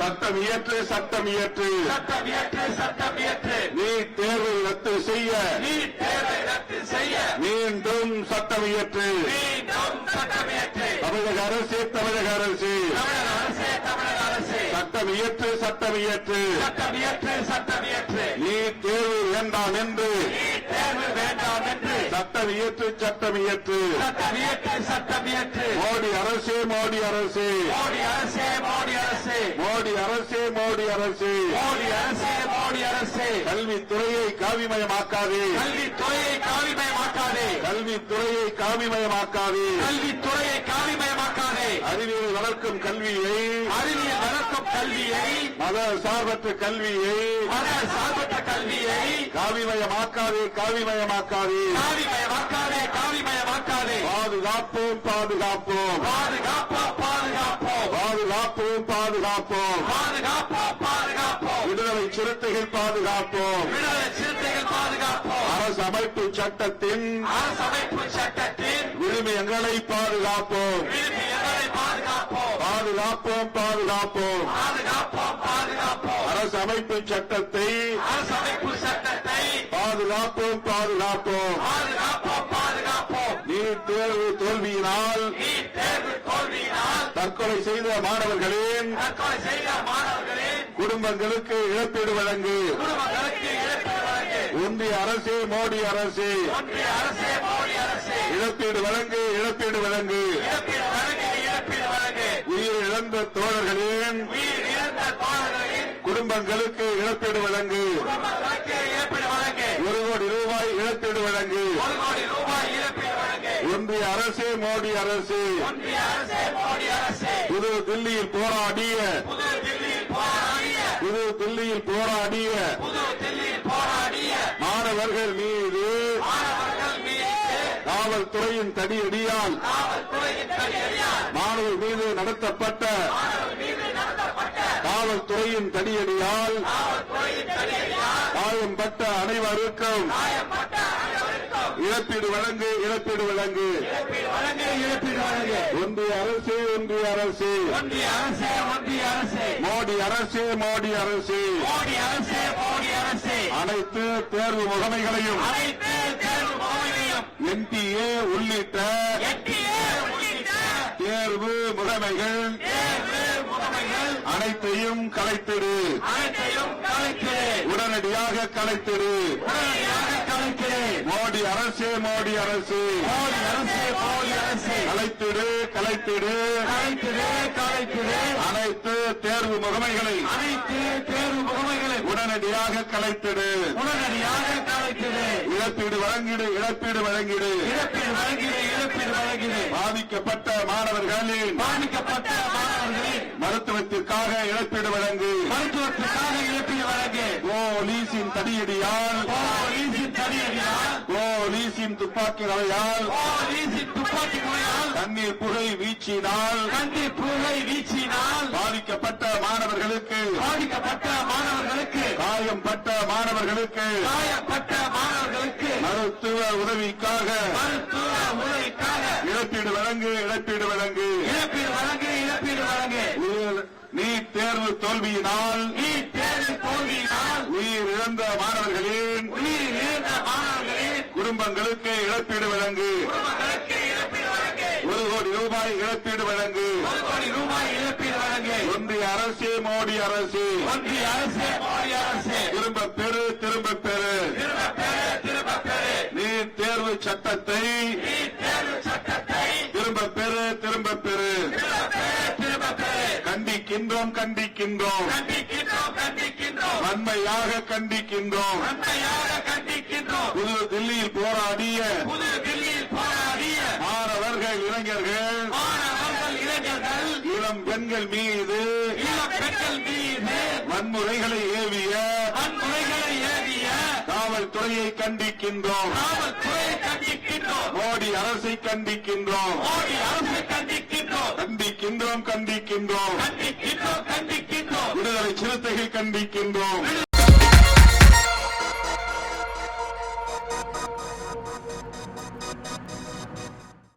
சட்டம் இயற்று சட்டம் இயற்று சட்டம் இயற்று சட்டம் இயற்று நீட் தேர்வை ரத்து செய்ய நீட் தேர்வை ரத்து செய்ய மீண்டும் சட்டம் இயற்று மீண்டும் சட்டம் இயற்று தமிழக அரசு தமிழக அரசு தமிழக அரசே தமிழக அரசே சட்டம் இயற்று சட்டம் இயற்று சட்டம் இயற்று சட்டம் இயற்று நீட் தேர்வு வேண்டாம் என்று நீட் தேர்வு வேண்டாம் என்று சட்டம் இயற்று சட்டம் இயற்று சட்டம் இயற்று சட்டம் இயற்று மோடி அரசு மோடி அரசு மோடி அரசே மோடி அரசே மோடி அரசு மோடி அரசு மோடி அரசே மோடி அரசே கல்வித்துறையை காவிமயமாக்காதே கல்வித்துறையை காவிமயமாக்காதே கல்வித்துறையை காவிமயமாக்காதே கல்வித்துறையை காவிமயமாக்காதே அறிவியல் வளர்க்கும் கல்வியை அறிவியல் வளர்க்கும் கல்வியை மத சார்பற்ற கல்வியை மத சார்பற்ற கல்வியை காவிமயமாக்காதே காவிமயமாக்காதே காவிமயமாக்காதே காவிமயமாக்காதே பாதுகாப்போம் பாதுகாப்போம் பாதுகாப்போம் பாதுகாப்போம் பாதுகாப்போம் பாதுகாப்போம் பாதுகாப்போம் பாதுகாப்போம் விடுதலை சிறுத்தைகள் பாதுகாப்போம் விடுதலை சிறுத்தைகள் பாதுகாப்போம் அரசு அமைப்பு சட்டத்தின் அரசமைப்பு சட்டத்தின் விழுமியங்களை பாதுகாப்போம் விழுமியங்களை பாதுகாப்போம் பாதுகாப்போம் பாதுகாப்போம் பாதுகாப்போம் பாதுகாப்போம் அரசு அமைப்பு சட்டத்தை அரசமைப்பு சட்டத்தை பாதுகாப்போம் பாதுகாப்போம் பாதுகாப்போம் பாதுகாப்போம் நீட் தேர்வு தோல்வியினால் நீட் தேர்வு தோல்வியினால் தற்கொலை செய்த மாணவர்களின் தற்கொலை செய்த மாணவர்களின் குடும்பங்களுக்கு இழப்பீடு வழங்கு குடும்பங்களுக்கு இழப்பீடு வழங்கு ஒன்றிய அரசு மோடி அரசு ஒன்றிய அரசே மோடி அரசே இழப்பீடு வழங்கு இழப்பீடு வழங்கு இழப்பீடு வழங்கு இழப்பீடு வழங்கு உயிர் இழந்த தோழர்களின் உயிர் இழந்த தோழர்களின் குடும்பங்களுக்கு இழப்பீடு வழங்கு குடும்பங்களுக்கு இழப்பீடு வழங்கு ₹1 கோடி இழப்பீடு வழங்கு ₹1 கோடி இழப்பீடு வழங்கு ஒன்றிய அரசு மோடி அரசு ஒன்றிய அரசே மோடி அரசே புது தில்லியில் போராடிய புது தில்லியில் போராடிய புது தில்லியில் போராடிய புது தில்லியில் போராடிய மாணவர்கள் மீது மாணவர்கள் மீது காவல்துறையின் தடியடியால் காவல்துறையின் தடியடியால் மாணவர் மீது நடத்தப்பட்ட மாணவர் மீது நடத்தப்பட்ட காவல்துறையின் தடியடியால் காவல்துறையின் தடியடியால் காயம்பட்ட அனைவருக்கும் காயப்பட்ட அனைவருக்கும் இழப்பீடு வழங்கு இழப்பீடு வழங்கு இழப்பீடு வழங்கு இழப்பீடு வழங்கு ஒன்றிய அரசு ஒன்றிய அரசு ஒன்றிய அரசே ஒன்றிய அரசே மோடி அரசு மோடி அரசு மோடி அரசே மோடி அரசே அனைத்து தேர்வு முகமைகளையும் அனைத்து தேர்வு முகமைகளையும் NTA உள்ளிட்ட எட்டிஏ உள்ளிட்ட தேர்வு முகமைகள் தேர்வு முகமைகள் அனைத்தையும் கலைத்திடு அனைத்தையும் கலைக்கிறே உடனடியாக கலைத்திடு உடனடியாக கலைக்கிறே மோடி அரசு மோடி அரசு மோடி அரசே மோடி அரசே கலைத்திடு கலைத்திடு கலைக்கிறே கலைக்கிறே அனைத்து தேர்வு முகமைகளை அனைத்து தேர்வு முகமைகளை உடனடியாக கலைத்திடு உடனடியாக கலைக்கிறே இழப்பீடு வழங்கிடு இழப்பீடு வழங்கிடு இழப்பீடு வழங்கிடு இழப்பீடு வழங்கிடு பாதிக்கப்பட்ட மாணவர்களின் பாதிக்கப்பட்ட மாணவர்களின் மருத்துவத்திற்காக இழப்பீடு வழங்கு மருத்துவத்திற்காக இழப்பீடு வழங்கு போலீசின் தடியடியால் போலீசின் தடியடியால் போலீசின் துப்பாக்கி வலையால் போலீசின் துப்பாக்கி முறையால் தண்ணீர் புகை வீச்சினால் கண்ணீர் புகை வீச்சினால் பாதிக்கப்பட்ட மாணவர்களுக்கு பாதிக்கப்பட்ட மாணவர்களுக்கு காயம்பட்ட மாணவர்களுக்கு காயப்பட்ட மாணவர்களுக்கு மருத்துவ உதவிக்காக மருத்துவ உதவிக்காக இழப்பீடு வழங்கு இழப்பீடு வழங்கு இழப்பீடு வழங்கு இழப்பீடு வழங்கு நீட் தேர்வு தோல்வியினால் நீட் தேர்வு தோல்வியினால் உயிர் இழந்த மாணவர்களின் உயிர் இழந்த மாணவர்களின் குடும்பங்களுக்கு இழப்பீடு வழங்கு குடும்பங்களுக்கு இழப்பீடு வழங்கு ₹1 கோடி இழப்பீடு வழங்கு ₹1 கோடி இழப்பீடு வழங்கு ஒன்றிய அரசு மோடி அரசு ஒன்றிய அரசே மோடி அரசே திரும்ப பெறு திரும்ப பெறு திரும்ப பெறு திரும்ப பெறு நீட் தேர்வு சட்டத்தை நீட் தேர்வு சட்டத்தை திரும்ப பெறு திரும்ப பெறு திரும்ப பெறு திரும்ப பெறு கண்டிக்கின்றோம் கண்டிக்கின்றோம் கண்டிக்கின்றோம் கண்டிக்கின்றோம் வன்மையாக கண்டிக்கின்றோம் வன்மையாக கண்டிக்கின்றோம் புது தில்லியில் போராடிய புது தில்லியில் போராடிய மாணவர்கள் இளைஞர்கள் மாணவர்கள் இளைஞர்கள் இளம் பெண்கள் மீது இளம் பெண்கள் மீது வன்முறைகளை ஏவிய வன்முறைகளை ஏவிய காவல்துறையை கண்டிக்கின்றோம் காவல்துறையை கண்டிக்கின்றோம் மோடி அரசை கண்டிக்கின்றோம் மோடி அரசை கண்டிக்கின்றோம் கண்டிக்கின்றோம் கண்டிக்கின்றோம் கண்டிக்கின்றோம் கண்டிக்கின்றோம் விடுதலை சிறுத்தைகள் கண்டிக்கின்றோம்